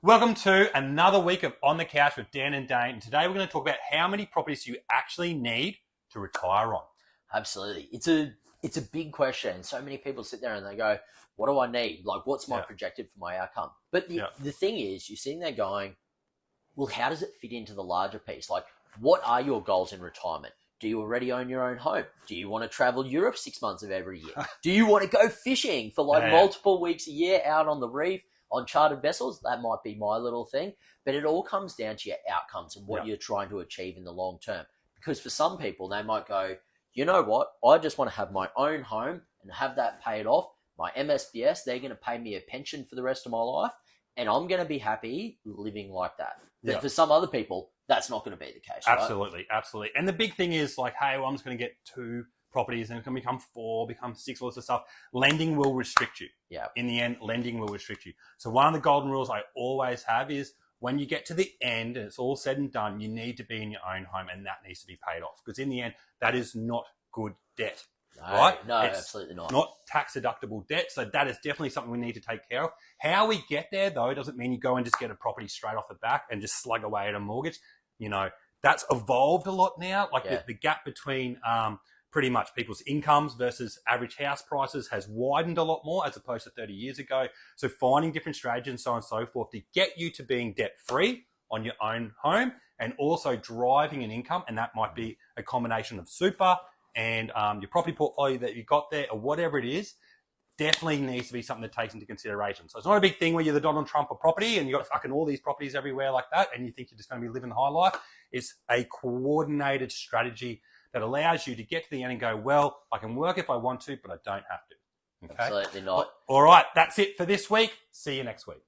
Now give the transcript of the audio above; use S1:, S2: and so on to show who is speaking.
S1: Welcome to another week of On the Couch with Dan and Dane. And today we're going to talk about how many properties you actually need to retire on.
S2: Absolutely. It's a big question. So many people sit there and they go, what do I need? Like, what's my projected for my outcome? But the thing is, you're sitting there going, well, how does it fit into the larger piece? Like, what are your goals in retirement? Do you already own your own home? Do you want to travel Europe 6 months of every year? Do you want to go fishing for multiple weeks a year out on the reef on chartered vessels? That might be my little thing. But it all comes down to your outcomes and what you're trying to achieve in the long term. Because for some people, they might go, you know what? I just want to have my own home and have that paid off. My MSBS, they're going to pay me a pension for the rest of my life. And I'm going to be happy living like that. But for some other people, that's not going to be the case.
S1: Absolutely, right? Absolutely. And the big thing is like, hey, well, I'm just going to get 2 properties and it's going to become 4, become 6, all this stuff. Lending will restrict you.
S2: Yeah.
S1: In the end, lending will restrict you. So one of the golden rules I always have is when you get to the end and it's all said and done, you need to be in your own home and that needs to be paid off. Because in the end, that is not good debt.
S2: No,
S1: right?
S2: No,
S1: it's
S2: absolutely not.
S1: Not tax deductible debt. So that is definitely something we need to take care of. How we get there, though, doesn't mean you go and just get a property straight off the back and just slug away at a mortgage. You know, that's evolved a lot now. Like the gap between pretty much people's incomes versus average house prices has widened a lot more as opposed to 30 years ago. So finding different strategies and so on and so forth to get you to being debt-free on your own home and also driving an income. And that might be a combination of super and your property portfolio that you got there or whatever it is, definitely needs to be something that takes into consideration. So it's not a big thing where you're the Donald Trump of property and you've got fucking all these properties everywhere like that and you think you're just going to be living the high life. It's a coordinated strategy that allows you to get to the end and go, well, I can work if I want to, but I don't have to. Okay?
S2: Absolutely not.
S1: All right, that's it for this week. See you next week.